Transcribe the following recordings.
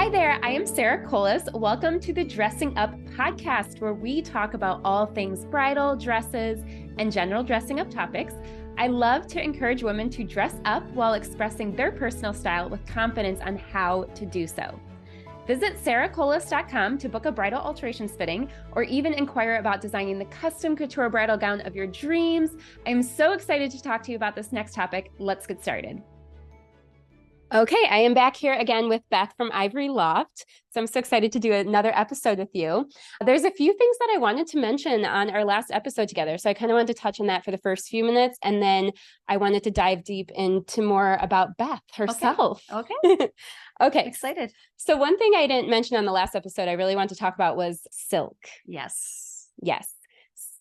Hi there, I am Sarah Colas. Welcome to the Dressing Up podcast, where we talk about all things bridal, dresses, and general dressing up topics. I love to encourage women to dress up while expressing their personal style with confidence on how to do so. Visit sarahcolas.com to book a bridal alterations fitting or even inquire about designing the custom couture bridal gown of your dreams. I'm so excited to talk to you about this next topic. Let's get started. Okay, I am back here again with Beth from Ivory Loft. So I'm so excited to do another episode with you. There's a few things that I wanted to mention on our last episode together. So I kind of wanted to touch on that for the first few minutes. And then I wanted to dive deep into more about Beth herself. Okay. Okay. Excited. So one thing I didn't mention on the last episode I really wanted to talk about was silk. Yes.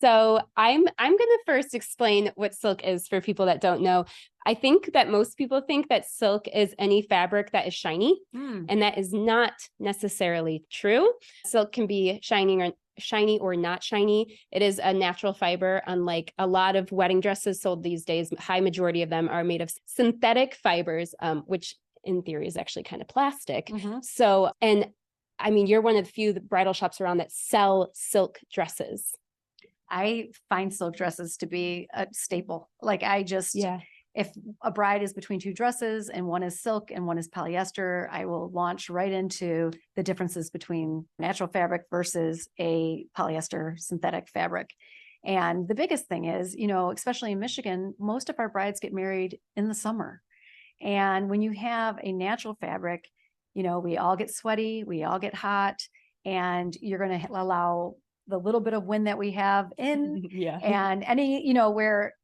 So I'm going to first explain what silk is for people that don't know. I think that most people think that silk is any fabric that is shiny, and that is not necessarily true. Silk can be shiny or not shiny. It is a natural fiber, unlike a lot of wedding dresses sold these days. High majority of them are made of synthetic fibers, which in theory is actually kind of plastic. So, and I mean, you're one of the few bridal shops around that sell silk dresses. I find silk dresses to be a staple. If a bride is between two dresses and one is silk and one is polyester, I will launch right into the differences between natural fabric versus a polyester synthetic fabric. And the biggest thing is, especially in Michigan, most of our brides get married in the summer. And when you have a natural fabric, we all get sweaty, we all get hot, and you're going to allow the little bit of wind that we have in. And any, where,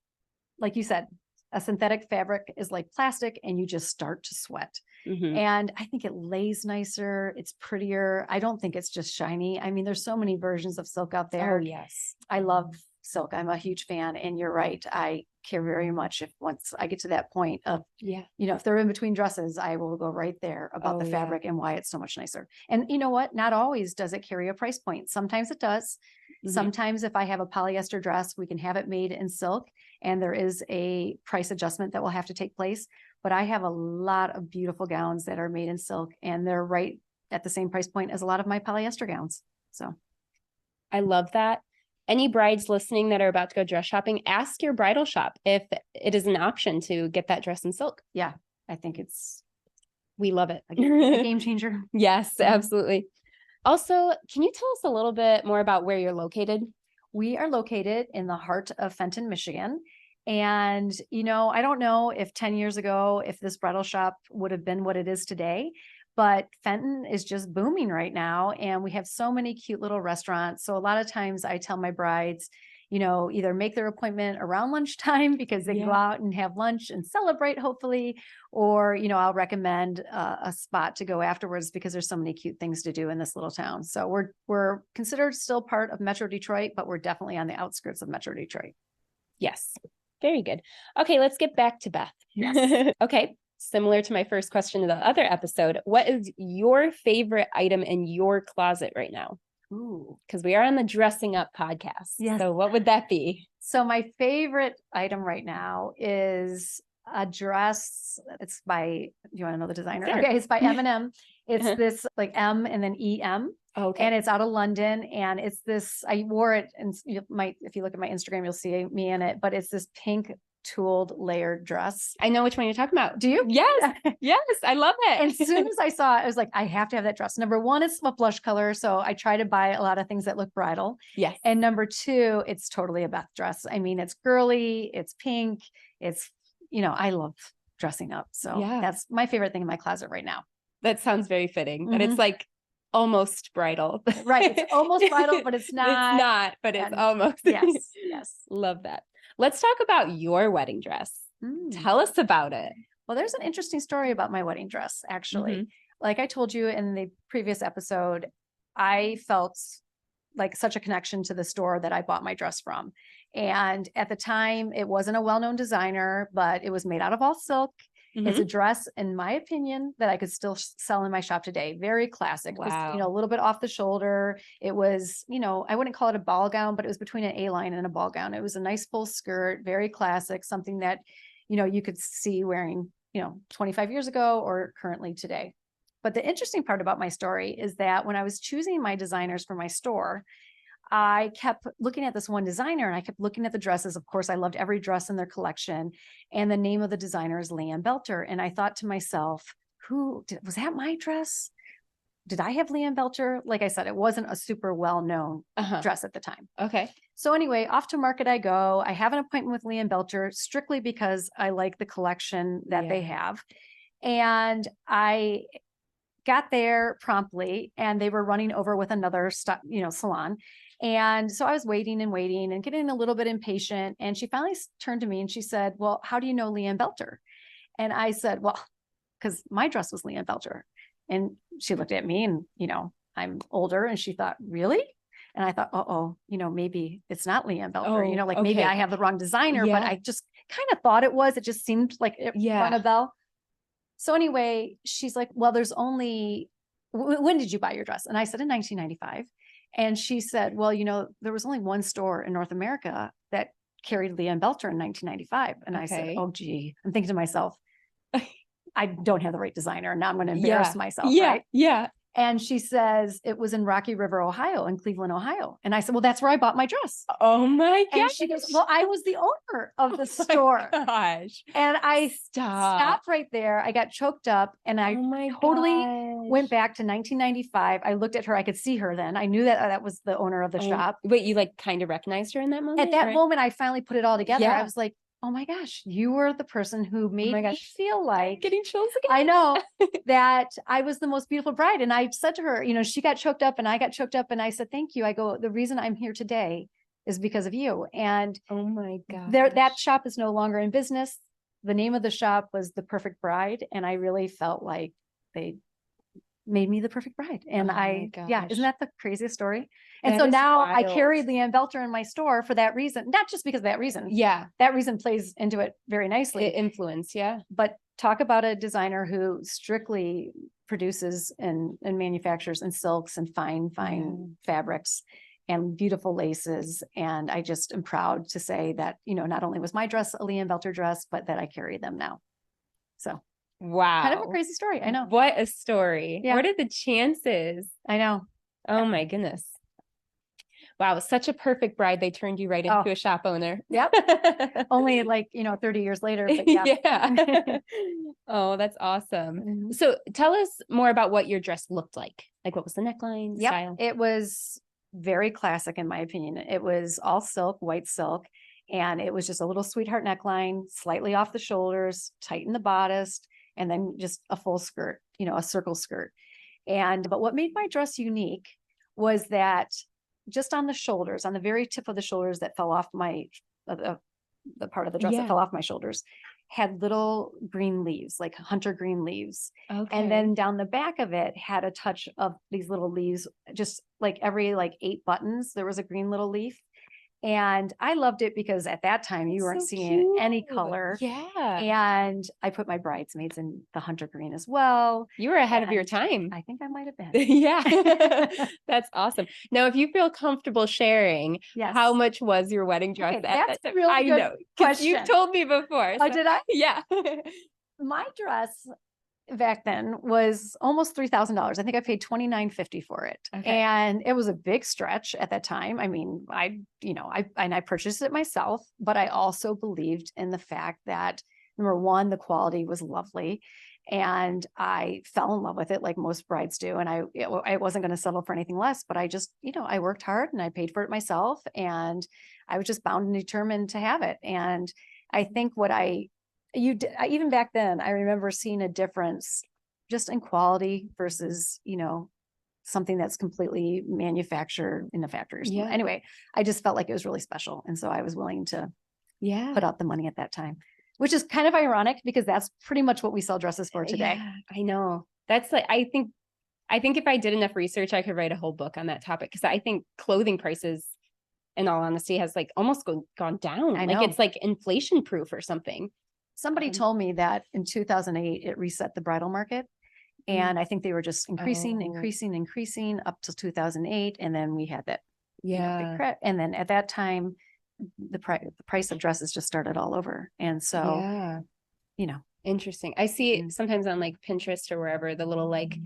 like you said, a synthetic fabric is like plastic and you just start to sweat. And I think it lays nicer. It's prettier. I don't think it's just shiny. I mean, there's so many versions of silk out there. Oh, yes. I love silk. I'm a huge fan. And you're right. I care very much if once I get to that point of, if they're in between dresses, I will go right there about the fabric and why it's so much nicer. And you know what? Not always does it carry a price point. Sometimes it does. Sometimes if I have a polyester dress, we can have it made in silk and there is a price adjustment that will have to take place. But I have a lot of beautiful gowns that are made in silk and they're right at the same price point as a lot of my polyester gowns. So I love that. Any brides listening that are about to go dress shopping, ask your bridal shop if it is an option to get that dress in silk. Yeah, I think we love it. A game changer. Yes, absolutely. Also, can you tell us a little bit more about where you're located? We are located in the heart of Fenton, Michigan. And, I don't know if 10 years ago, if this bridal shop would have been what it is today, but Fenton is just booming right now. And we have so many cute little restaurants. So a lot of times I tell my brides, either make their appointment around lunchtime because they go out and have lunch and celebrate, hopefully, or, I'll recommend a spot to go afterwards because there's so many cute things to do in this little town. So we're considered still part of Metro Detroit, but we're definitely on the outskirts of Metro Detroit. Yes. Very good. Okay, let's get back to Beth. Yes. Okay. Similar to my first question of the other episode, what is your favorite item in your closet right now? Ooh, because we are on the Dressing Up podcast. Yes. So what would that be? So my favorite item right now is a dress. It's by, do you want to know the designer? Sure. Okay, it's by M&M. It's this like M and then EM. Okay. And it's out of London. And it's this, I wore it, and if you look at my Instagram, you'll see me in it, but it's this pink tooled layered dress. I know which one you're talking about. Do you? Yes. Yes. I love it. And as soon as I saw it, I was like, I have to have that dress. Number one, it's a blush color. So I try to buy a lot of things that look bridal. Yes. And number two, it's totally a Beth dress. I mean, it's girly, it's pink. It's, I love dressing up. So that's my favorite thing in my closet right now. That sounds very fitting. And it's like almost bridal. Right. It's almost bridal, but it's not. It's not, but it's almost. Yes. Yes. Love that. Let's talk about your wedding dress. Tell us about it. Well, there's an interesting story about my wedding dress, actually. Like I told you in the previous episode, I felt like such a connection to the store that I bought my dress from. And at the time, it wasn't a well-known designer, but it was made out of all silk. It's a dress, in my opinion, that I could still sell in my shop today. Very classic. Wow. Just, a little bit off the shoulder. It was, I wouldn't call it a ball gown, but it was between an A-line and a ball gown. It was a nice full skirt, very classic, something that, you could see wearing, 25 years ago or currently today. But the interesting part about my story is that when I was choosing my designers for my store, I kept looking at this one designer and I kept looking at the dresses. Of course, I loved every dress in their collection. And the name of the designer is Leanne Belter. And I thought to myself, was that my dress? Did I have Leanne Belter? Like I said, it wasn't a super well-known dress at the time. Okay. So anyway, off to market I go. I have an appointment with Leanne Belter strictly because I like the collection that they have. And I got there promptly and they were running over with another salon. And so I was waiting and getting a little bit impatient. And she finally turned to me and she said, well, how do you know Leanne Belter? And I said, well, because my dress was Leanne Belter. And she looked at me and, I'm older. And she thought, really? And I thought, maybe it's not Leanne Belter, maybe I have the wrong designer, but I just kind of thought it was. It just seemed like it rang a bell. So anyway, she's like, well, there's only, when did you buy your dress? And I said, in 1995. And she said, well, there was only one store in North America that carried Leanne Belter in 1995. And I said, oh, gee, I'm thinking to myself, I don't have the right designer. Now I'm going to embarrass myself. Right? Yeah. And she says, it was in Rocky River, Ohio, in Cleveland, Ohio. And I said, well, that's where I bought my dress. Oh my gosh. And she goes, well, I was the owner of the store. Gosh. And I stopped right there. I got choked up and I totally went back to 1995. I looked at her. I could see her then. I knew that was the owner of the shop. Wait, you kind of recognized her in that moment? At that moment, I finally put it all together. I was like, oh my gosh, you were the person who made me feel like getting chills again. I know that I was the most beautiful bride. And I said to her, she got choked up and I got choked up. And I said, thank you. I go, the reason I'm here today is because of you. And oh my God, that shop is no longer in business. The name of the shop was The Perfect Bride. And I really felt like they made me the perfect bride. And isn't that the craziest story? And so now I carry Leanne Belter in my store for that reason, not just because of that reason. Yeah. That reason plays into it very nicely. Influence. Yeah. But talk about a designer who strictly produces and manufactures in silks and fine fabrics and beautiful laces. And I just am proud to say that, not only was my dress a Leanne Belter dress, but that I carry them now. So wow. Kind of a crazy story. I know. What a story. Yeah. What are the chances? I know. Oh my goodness. Wow. Such a perfect bride. They turned you right into a shop owner. Yep. Only 30 years later. But yeah. Oh, that's awesome. Mm-hmm. So tell us more about what your dress looked like. What was the neckline style? It was very classic in my opinion. It was all silk, white silk. And it was just a little sweetheart neckline, slightly off the shoulders, tight in the bodice, and then just a full skirt, a circle skirt. But what made my dress unique was that just on the shoulders, on the very tip of the shoulders that fell off the part of the dress that fell off my shoulders, had little green leaves, like hunter green leaves. Okay. And then down the back of it had a touch of these little leaves, just every 8 buttons, there was a green little leaf. And I loved it because at that time you weren't seeing any color. Yeah. And I put my bridesmaids in the hunter green as well. You were ahead of your time. I think I might have been. Yeah. That's awesome. Now, if you feel comfortable sharing, how much was your wedding dress? Okay, that's a really good question. You've told me before. Oh, did I? Yeah. My dress back then was almost $3,000. I think I paid $2,950 for it. Okay. And it was a big stretch at that time. I mean, I purchased it myself, but I also believed in the fact that number one, the quality was lovely. And I fell in love with it like most brides do. And I wasn't going to settle for anything less, but I just, I worked hard and I paid for it myself. And I was just bound and determined to have it. And I think even back then, I remember seeing a difference just in quality versus, something that's completely manufactured in a factory. Yeah. Anyway, I just felt like it was really special. And so I was willing to put out the money at that time, which is kind of ironic because that's pretty much what we sell dresses for today. Yeah, I know. That's I think if I did enough research, I could write a whole book on that topic because I think clothing prices, in all honesty, has almost gone down. I know. It's inflation proof or something. Somebody told me that in 2008, it reset the bridal market. And I think they were just increasing up till 2008. And then we had that. Yeah. And then at that time, the price of dresses just started all over. And so, Interesting. I see sometimes on like Pinterest or wherever the little like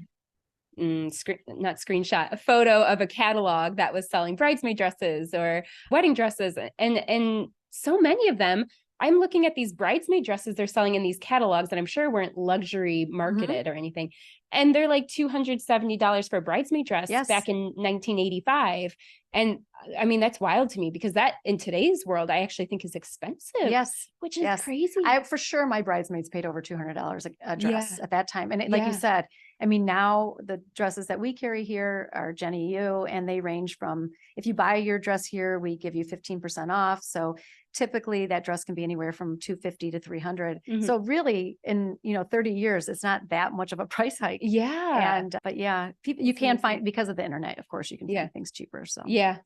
not screenshot, a photo of a catalog that was selling bridesmaid dresses or wedding dresses. And so many of them, I'm looking at these bridesmaid dresses they're selling in these catalogs that I'm sure weren't luxury marketed or anything. And they're like $270 for a bridesmaid dress back in 1985. And I mean, that's wild to me because that in today's world, I actually think is expensive. Yes. Which is crazy. For sure, my bridesmaids paid over $200 a dress at that time. And like you said, I mean, now the dresses that we carry here are Jenny U, and they range from, if you buy your dress here, we give you 15% off. So typically that dress can be anywhere from $250 to $300. So really in, 30 years, it's not that much of a price hike. Yeah. But people, you can find, because of the internet, of course, you can find things cheaper. So yeah,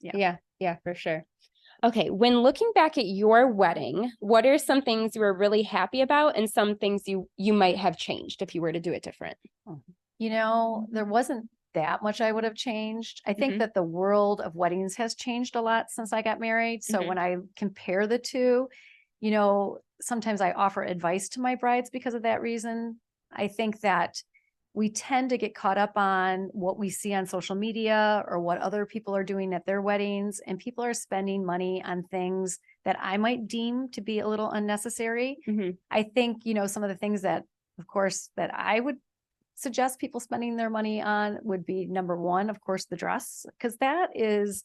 for sure. Okay. When looking back at your wedding, what are some things you were really happy about and some things you might have changed if you were to do it different? There wasn't that much I would have changed. I think that the world of weddings has changed a lot since I got married. So when I compare the two, sometimes I offer advice to my brides because of that reason. I think that we tend to get caught up on what we see on social media or what other people are doing at their weddings, and people are spending money on things that I might deem to be a little unnecessary. I think, some of the things that, of course, that I would suggest people spending their money on would be, number one, of course, the dress, because that is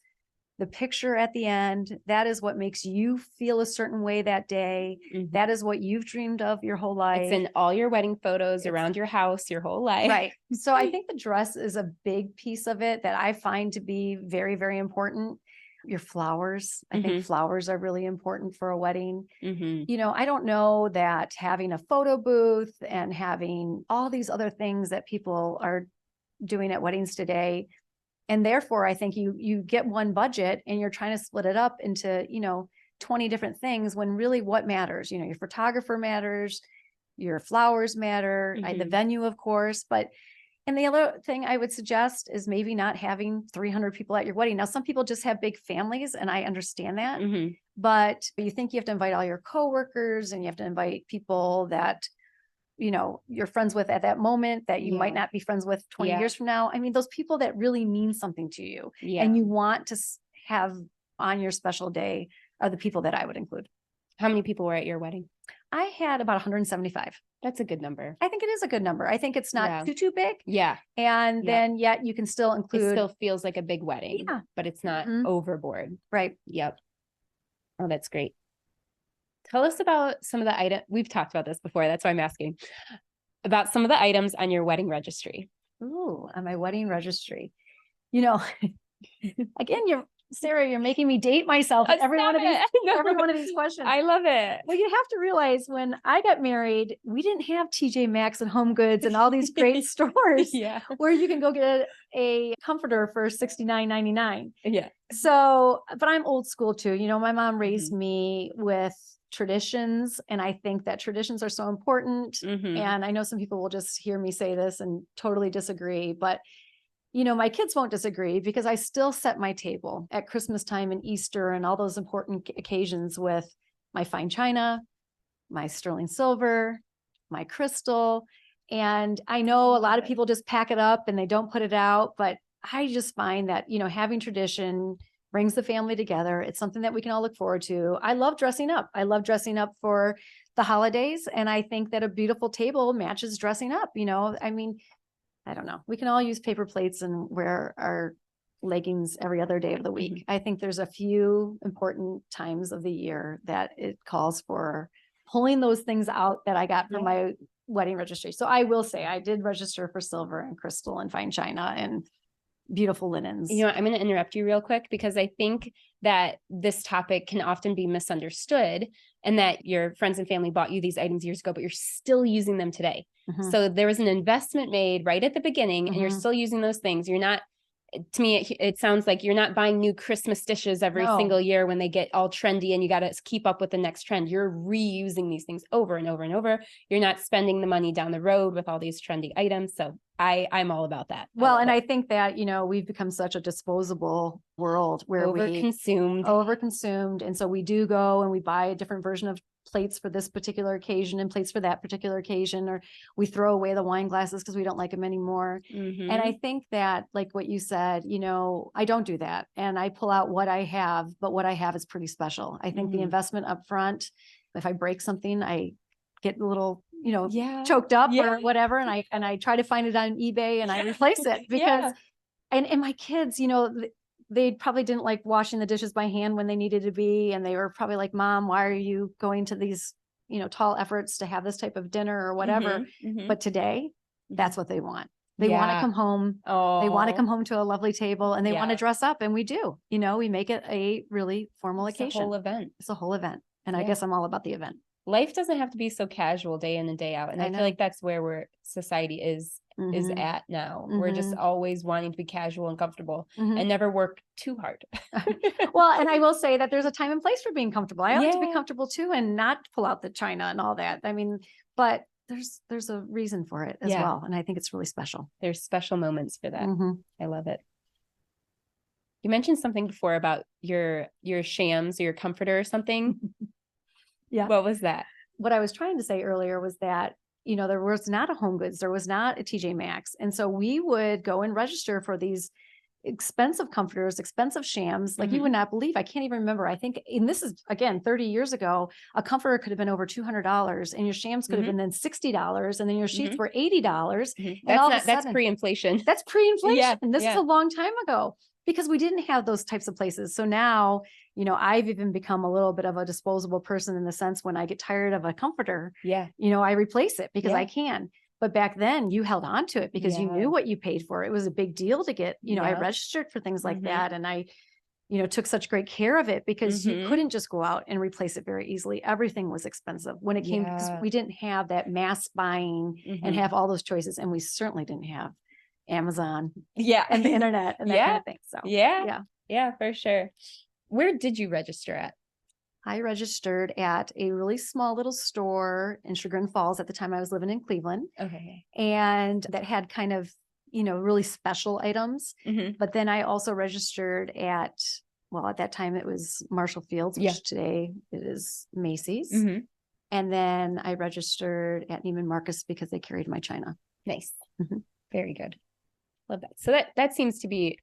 the picture at the end. That is what makes you feel a certain way that day. That is what you've dreamed of your whole life. It's in all your wedding photos around your house, your whole life. Right. So I think the dress is a big piece of it that I find to be very, very important. Your flowers. I think flowers are really important for a wedding. I don't know that having a photo booth and having all these other things that people are doing at weddings today. And therefore, I think you get one budget and you're trying to split it up into, 20 different things when really what matters, your photographer matters, your flowers matter, the venue, of course, and the other thing I would suggest is maybe not having 300 people at your wedding. Now, some people just have big families, and I understand that, but you think you have to invite all your coworkers and you have to invite people that, you're friends with at that moment that you might not be friends with 20 years from now. I mean, those people that really mean something to you and you want to have on your special day are the people that I would include. How many people were at your wedding? I had about 175. That's a good number. I think it is a good number. I think it's not too big. Yeah. And then yet you can still include. It still feels like a big wedding, but it's not overboard. Right. Yep. Oh, that's great. Tell us about some of the items. We've talked about this before. That's why I'm asking about some of the items on your wedding registry. Ooh, on my wedding registry. Again, Sarah, you're making me date myself with every one of these questions. I love it. Well, you have to realize when I got married, we didn't have TJ Maxx and Home Goods and all these great stores where you can go get a comforter for $69.99. Yeah. So, but I'm old school too. My mom raised me with traditions, and I think that traditions are so important. And I know some people will just hear me say this and totally disagree, but my kids won't disagree because I still set my table at Christmas time and Easter and all those important occasions with my fine china, my sterling silver, my crystal. And I know a lot of people just pack it up and they don't put it out, but I just find that, having tradition brings the family together. It's something that we can all look forward to. I love dressing up. I love dressing up for the holidays. And I think that a beautiful table matches dressing up. I mean, I don't know. We can all use paper plates and wear our leggings every other day of the week. I think there's a few important times of the year that it calls for pulling those things out that I got from my wedding registry. So I will say I did register for silver and crystal and fine china and beautiful linens. I'm going to interrupt you real quick because I think that this topic can often be misunderstood and that your friends and family bought you these items years ago, but you're still using them today. So there was an investment made right at the beginning and you're still using those things. You're not, to me, it sounds like you're not buying new Christmas dishes every single year when they get all trendy and you got to keep up with the next trend. You're reusing these things over and over and over. You're not spending the money down the road with all these trendy items. So I'm all about that. Well, and I think that, we've become such a disposable world where overconsumed. And so we do go and we buy a different version of plates for this particular occasion and plates for that particular occasion, or we throw away the wine glasses because we don't like them anymore. And I think that, like what you said, I don't do that. And I pull out what I have, but what I have is pretty special. I think the investment up front, if I break something, I get a little, choked up or whatever. And I try to find it on eBay and I replace it because, and my kids, they probably didn't like washing the dishes by hand when they needed to be. And they were probably like, Mom, why are you going to these, tall efforts to have this type of dinner or whatever? But today, that's what they want. They want to come home. They want to come home to a lovely table and they want to dress up. And we do, we make it a really formal occasion. It's a whole event. It's a whole event. And I guess I'm all about the event. Life doesn't have to be so casual day in and day out. And I feel like that's where society is at now. We're just always wanting to be casual and comfortable and never work too hard. Well, and I will say that there's a time and place for being comfortable. I like to be comfortable too and not pull out the china and all that. I mean, but there's a reason for it as well. And I think it's really special. There's special moments for that. I love it. You mentioned something before about your shams or your comforter or something. Yeah. What was that? What I was trying to say earlier was that, there was not a Home Goods, there was not a TJ Maxx. And so we would go and register for these expensive comforters, expensive shams. Like you would not believe, I can't even remember. I think, and this is again, 30 years ago, a comforter could have been over $200 and your shams could have been then $60 and then your sheets were $80. And that's pre-inflation. That's pre-inflation. And this is a long time ago because we didn't have those types of places. So now, I've even become a little bit of a disposable person in the sense when I get tired of a comforter, I replace it because I can. But back then you held on to it because you knew what you paid for. It was a big deal to get, I registered for things like that. And I, took such great care of it because you couldn't just go out and replace it very easily. Everything was expensive when it came because we didn't have that mass buying and have all those choices. And we certainly didn't have Amazon and the internet and that kind of thing. So yeah, for sure. Where did you register at? I registered at a really small little store in Chagrin Falls. At the time I was living in Cleveland. Okay. And that had kind of, really special items. But then I also registered at that time it was Marshall Field's, which today it is Macy's. And then I registered at Neiman Marcus because they carried my china. Nice. Very good. Love that. So that seems to be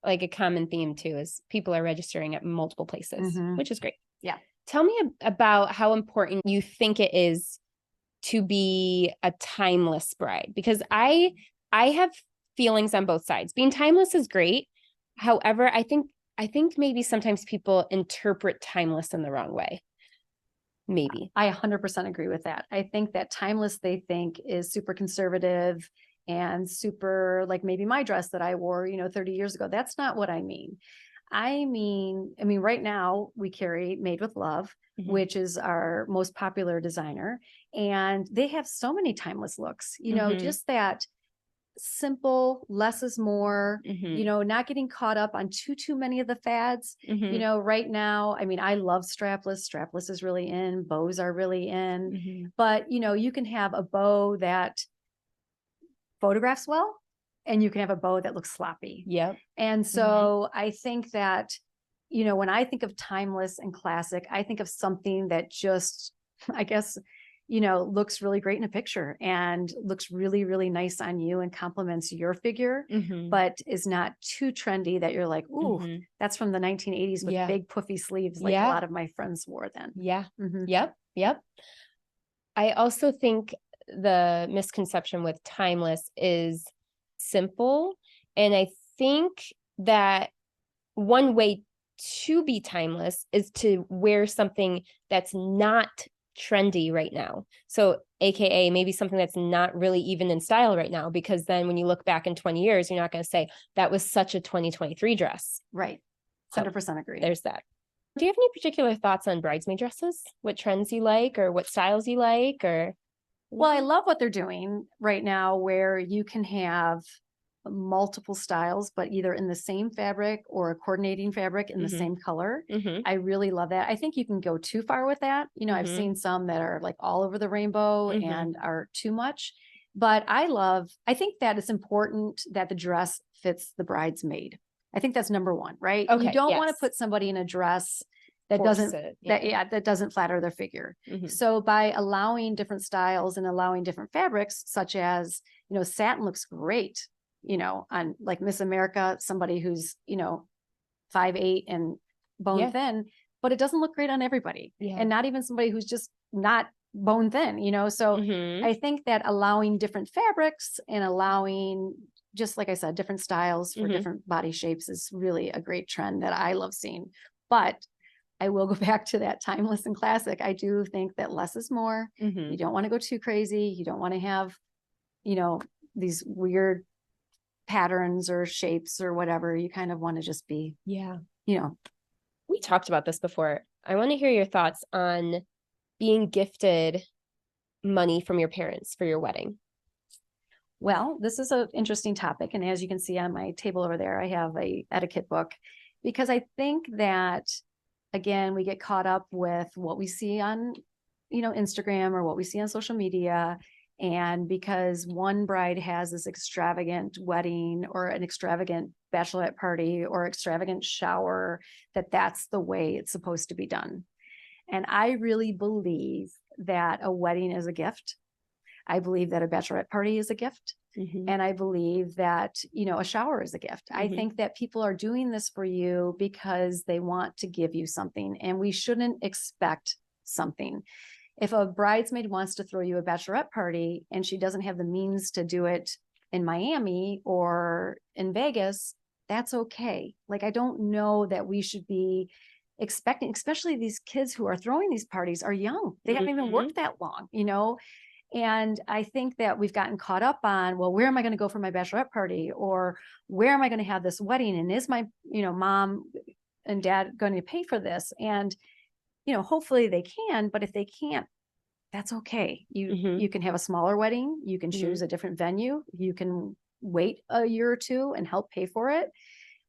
like a common theme too, is people are registering at multiple places, which is great. Yeah. Tell me about how important you think it is to be a timeless bride, because I have feelings on both sides. Being timeless is great. However, I think maybe sometimes people interpret timeless in the wrong way. Maybe. I 100% agree with that. I think that timeless, they think, is super conservative and super, like maybe my dress that I wore, 30 years ago. That's not what I mean. I mean, right now we carry Made with Love, which is our most popular designer. And they have so many timeless looks, just that simple, less is more, not getting caught up on too many of the fads. Right now, I love strapless. Strapless is really in, bows are really in, but you can have a bow that photographs well, and you can have a bow that looks sloppy. Yep. And so I think that, when I think of timeless and classic, I think of something that just, I guess, looks really great in a picture and looks really, really nice on you and complements your figure, but is not too trendy that you're like, ooh, that's from the 1980s with big puffy sleeves, like a lot of my friends wore then. Yeah. Yep. I also think the misconception with timeless is simple. And I think that one way to be timeless is to wear something that's not trendy right now. So AKA maybe something that's not really even in style right now, because then when you look back in 20 years, you're not going to say that was such a 2023 dress. Right. 100% agree. There's that. Do you have any particular thoughts on bridesmaid dresses? What trends you like or what styles you like? Or well, I love what they're doing right now where you can have multiple styles, but either in the same fabric or a coordinating fabric in the same color. I really love that. I think you can go too far with that. I've seen some that are like all over the rainbow and are too much, but I think that it's important that the dress fits the bridesmaid. I think that's number one, right? Okay, you don't want to put somebody in a dress that Force doesn't, it. that doesn't flatter their figure. Mm-hmm. So by allowing different styles and allowing different fabrics, such as, satin looks great, on like Miss America, somebody who's, 5'8" and bone thin, but it doesn't look great on everybody. And not even somebody who's just not bone thin, So I think that allowing different fabrics and allowing, just like I said, different styles for different body shapes is really a great trend that I love seeing. But I will go back to that timeless and classic. I do think that less is more. You don't want to go too crazy. You don't want to have, these weird patterns or shapes or whatever. You kind of want to just be, We talked about this before. I want to hear your thoughts on being gifted money from your parents for your wedding. Well, this is an interesting topic. And as you can see on my table over there, I have a etiquette book, because I think that, again, we get caught up with what we see on, Instagram or what we see on social media. And because one bride has this extravagant wedding or an extravagant bachelorette party or extravagant shower, that's the way it's supposed to be done. And I really believe that a wedding is a gift. I believe that a bachelorette party is a gift. And I believe that, a shower is a gift. I think that people are doing this for you because they want to give you something, and we shouldn't expect something. If a bridesmaid wants to throw you a bachelorette party and she doesn't have the means to do it in Miami or in Vegas, that's okay. Like, I don't know that we should be expecting, especially these kids who are throwing these parties are young. They haven't even worked that long, And I think that we've gotten caught up on, well, where am I going to go for my bachelorette party? Or where am I going to have this wedding? And is my, mom and dad going to pay for this? And, hopefully they can, but if they can't, that's okay. You can have a smaller wedding. You can choose a different venue. You can wait a year or two and help pay for it.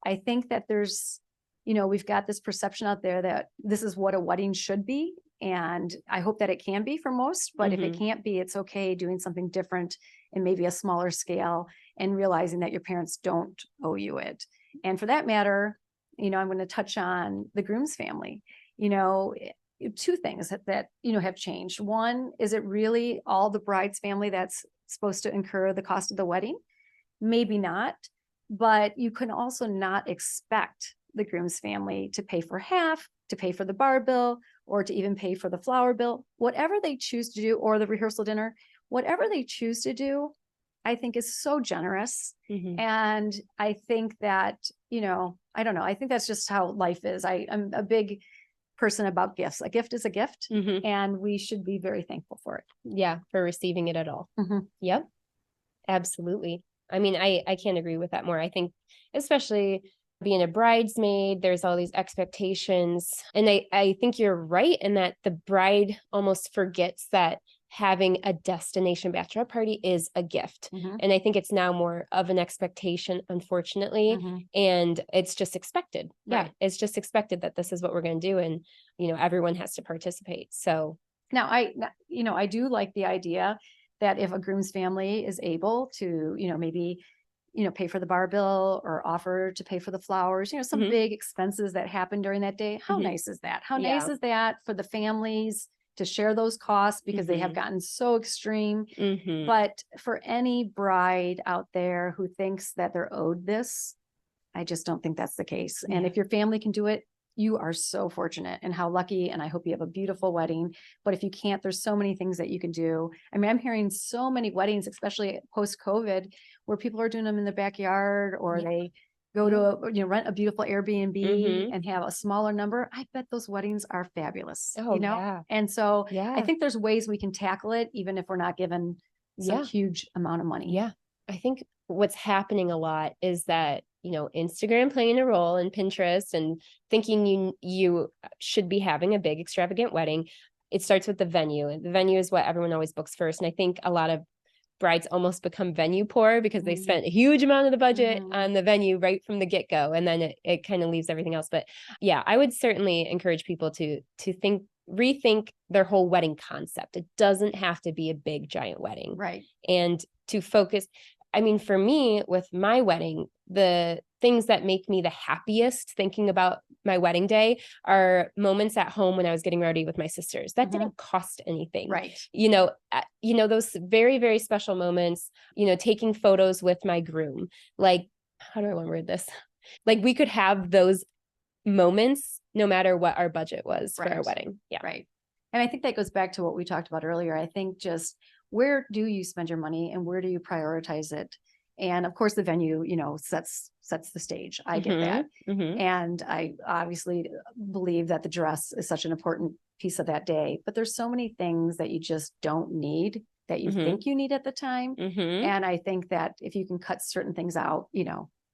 I think that there's, we've got this perception out there that this is what a wedding should be. And I hope that it can be for most, but if it can't be, it's okay doing something different and maybe a smaller scale, and realizing that your parents don't owe you it. And for that matter, I'm going to touch on the groom's family. Two things that have changed. One, is it really all the bride's family that's supposed to incur the cost of the wedding? Maybe not, but you can also not expect the groom's family to pay for half, to pay for the bar bill, or to even pay for the flower bill. Whatever they choose to do, or the rehearsal dinner, whatever they choose to do, I think is so generous. And I think that, I don't know, I think that's just how life is. I'm a big person about gifts. A gift is a gift, and we should be very thankful for it. Yeah, for receiving it at all. Yep, absolutely. I mean, I can't agree with that more. I think, especially being a bridesmaid, there's all these expectations. And I think you're right in that the bride almost forgets that having a destination bachelorette party is a gift. And I think it's now more of an expectation, unfortunately. And it's just expected. Right. Yeah, it's just expected that this is what we're going to do. And, everyone has to participate. So now I do like the idea that if a groom's family is able to, maybe, pay for the bar bill or offer to pay for the flowers, some big expenses that happen during that day. How nice is that? How nice is that for the families to share those costs, because they have gotten so extreme. But for any bride out there who thinks that they're owed this, I just don't think that's the case. And if your family can do it, you are so fortunate, and how lucky. And I hope you have a beautiful wedding. But if you can't, there's so many things that you can do. I mean, I'm hearing so many weddings, especially post-COVID, where people are doing them in the backyard, or they go to rent a beautiful Airbnb and have a smaller number. I bet those weddings are fabulous. And so I think there's ways we can tackle it, even if we're not given some huge amount of money. I think what's happening a lot is that, Instagram playing a role, and Pinterest, and thinking you should be having a big extravagant wedding. It starts with the venue, and the venue is what everyone always books first. And I think a lot of brides almost become venue poor because they spent a huge amount of the budget on the venue right from the get-go, and then it kind of leaves everything else. But yeah, I would certainly encourage people to rethink their whole wedding concept. It doesn't have to be a big giant wedding, right? And to focus. I mean, for me with my wedding, the things that make me the happiest thinking about my wedding day are moments at home when I was getting ready with my sisters. That didn't cost anything. Right. Those very, very special moments, taking photos with my groom. Like, how do I want to word this? Like, we could have those moments no matter what our budget was for our wedding. Yeah. Right. And I think that goes back to what we talked about earlier. I think just where do you spend your money and where do you prioritize it? And of course the venue, sets the stage. I get that. And I obviously believe that the dress is such an important piece of that day, but there's so many things that you just don't need that you think you need at the time. And I think that if you can cut certain things out,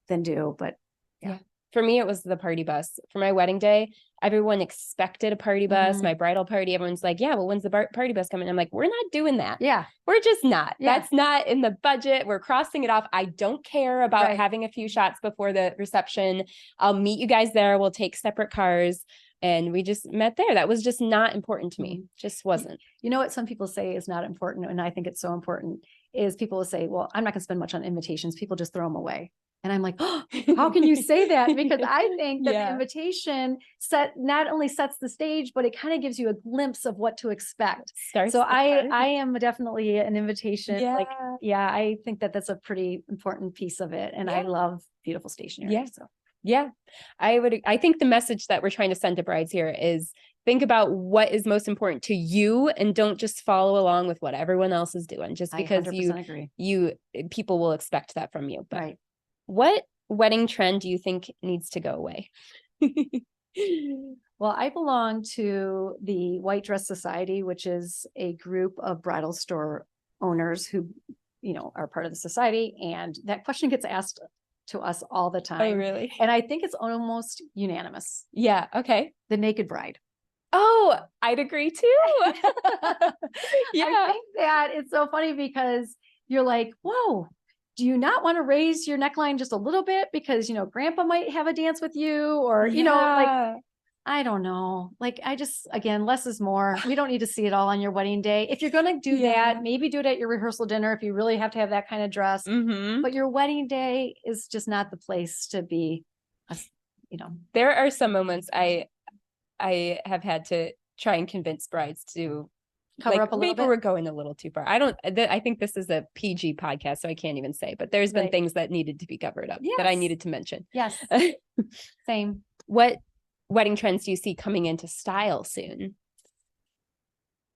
then do, but yeah. For me, it was the party bus. For my wedding day, everyone expected a party bus, my bridal party. Everyone's like, yeah, well, when's the party bus coming? I'm like, we're not doing that. Yeah. We're just not. Yeah. That's not in the budget. We're crossing it off. I don't care about having a few shots before the reception. I'll meet you guys there. We'll take separate cars. And we just met there. That was just not important to me. Just wasn't. You know what some people say is not important, and I think it's so important, is people will say, well, I'm not going to spend much on invitations. People just throw them away. And I'm like, oh, how can you say that? Because I think that the invitation not only sets the stage, but it kind of gives you a glimpse of what to expect. So I am definitely an invitation. Yeah. I think that that's a pretty important piece of it. And I love beautiful stationery. Yeah. So. Yeah, I think the message that we're trying to send to brides here is think about what is most important to you and don't just follow along with what everyone else is doing just because people will expect that from you. But what wedding trend do you think needs to go away? Well, I belong to the White Dress Society, which is a group of bridal store owners who, are part of the society. And that question gets asked to us all the time. Oh, really? And I think it's almost unanimous. Yeah. Okay. The naked bride. Oh, I'd agree too. Yeah. I think that it's so funny because you're like, whoa, do you not want to raise your neckline just a little bit? Because, grandpa might have a dance with you or, like, I don't know. Like, again, less is more. We don't need to see it all on your wedding day. If you're going to do that, maybe do it at your rehearsal dinner if you really have to have that kind of dress. But your wedding day is just not the place to be, There are some moments I have had to try and convince brides to cover up a little bit. Maybe we're going a little too far. I think this is a PG podcast, so I can't even say, but there's been things that needed to be covered up that I needed to mention. Yes. Same. What wedding trends do you see coming into style soon?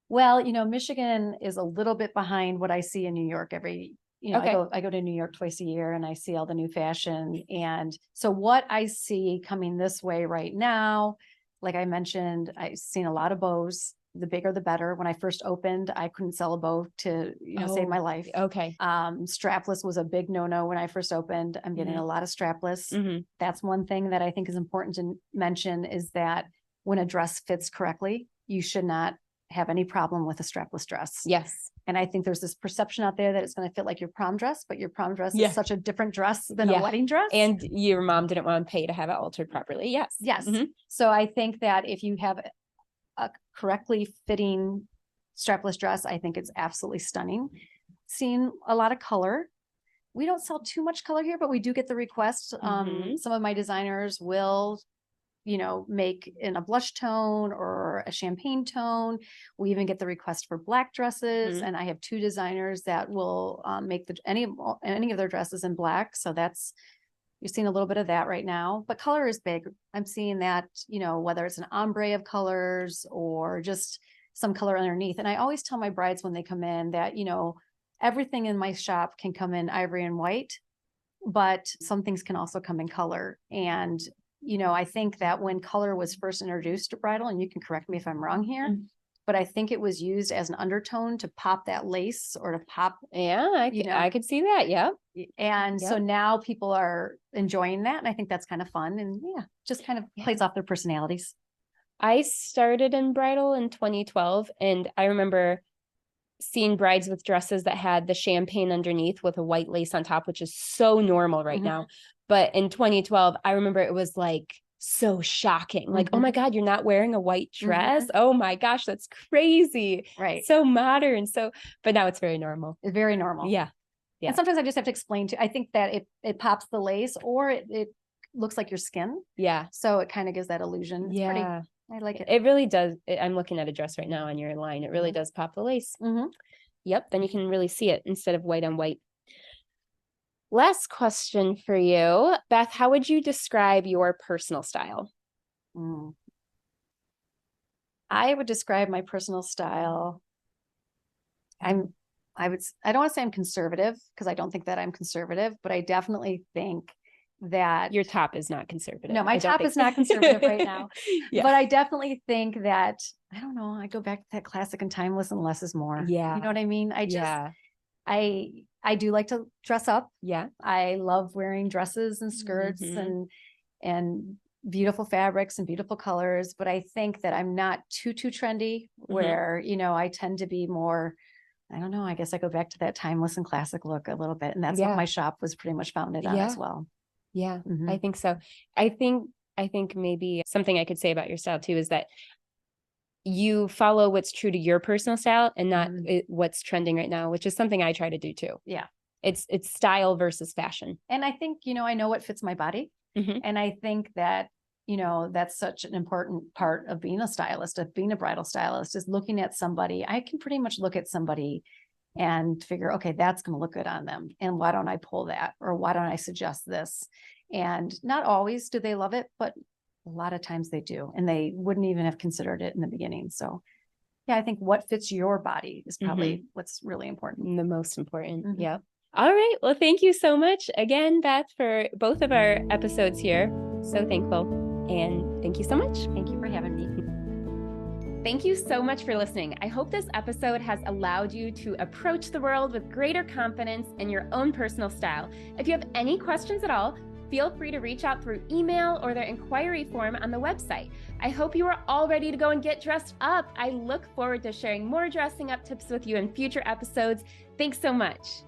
Well, Michigan is a little bit behind what I see in New York I go to New York twice a year and I see all the new fashion. And so what I see coming this way right now, like I mentioned, I've seen a lot of bows. The bigger, the better. When I first opened, I couldn't sell a bow to, save my life. Okay. Strapless was a big no-no when I first opened. I'm getting a lot of strapless. That's one thing that I think is important to mention is that when a dress fits correctly, you should not have any problem with a strapless dress. Yes. And I think there's this perception out there that it's going to fit like your prom dress, but your prom dress is such a different dress than a wedding dress. And your mom didn't want to pay to have it altered properly. Yes. Yes. So I think that if you have a correctly fitting strapless dress, I think it's absolutely stunning. Seen a lot of color. We don't sell too much color here, but we do get the request. Some of my designers will, make in a blush tone or a champagne tone. We even get the request for black dresses. And I have 2 designers that will make any of their dresses in black. So you're seeing a little bit of that right now, but color is big. I'm seeing that, whether it's an ombre of colors or just some color underneath. And I always tell my brides when they come in that, everything in my shop can come in ivory and white, but some things can also come in color. And, I think that when color was first introduced to bridal, and you can correct me if I'm wrong here, but I think it was used as an undertone to pop that lace or to pop. Yeah, I could see that. Yeah. And so now people are enjoying that. And I think that's kind of fun and just kind of plays off their personalities. I started in bridal in 2012 and I remember seeing brides with dresses that had the champagne underneath with a white lace on top, which is so normal right now. But in 2012, I remember it was like so shocking. Like, oh my God, you're not wearing a white dress. Oh my gosh, that's crazy. Right. So modern. But now it's very normal. It's very normal. Yeah. And sometimes I just have to explain I think that it pops the lace, or it looks like your skin. Yeah. So it kind of gives that illusion. It's pretty, I like it. It really does. I'm looking at a dress right now on your line. It really does pop the lace. Yep. Then you can really see it instead of white on white. Last question for you, Beth, how would you describe your personal style? I would describe my personal style. I don't want to say I'm conservative, because I don't think that I'm conservative, but I definitely think that your top is not conservative. No, my top is not conservative right now. But I definitely think that, I don't know, I go back to that classic and timeless, and less is more. Yeah. You know what I mean? I do like to dress up. Yeah. I love wearing dresses and skirts and beautiful fabrics and beautiful colors, but I think that I'm not too trendy, where, I tend to be more, I don't know, I guess I go back to that timeless and classic look a little bit. And that's what my shop was pretty much founded on as well. Yeah, I think so. I think maybe something I could say about your style too is that you follow what's true to your personal style and not what's trending right now, which is something I try to do too. Yeah. It's style versus fashion. And I think, I know what fits my body. And I think that, that's such an important part of being a stylist, of being a bridal stylist, is looking at somebody. I can pretty much look at somebody and figure, okay, that's going to look good on them. And why don't I pull that? Or why don't I suggest this? And not always do they love it, but a lot of times they do. And they wouldn't even have considered it in the beginning. So yeah, I think what fits your body is probably what's really important. The most important. Yeah. All right. Well, thank you so much again, Beth, for both of our episodes here. So thankful. And thank you so much. Thank you for having me. Thank you so much for listening. I hope this episode has allowed you to approach the world with greater confidence in your own personal style. If you have any questions at all, feel free to reach out through email or the inquiry form on the website. I hope you are all ready to go and get dressed up. I look forward to sharing more dressing up tips with you in future episodes. Thanks so much.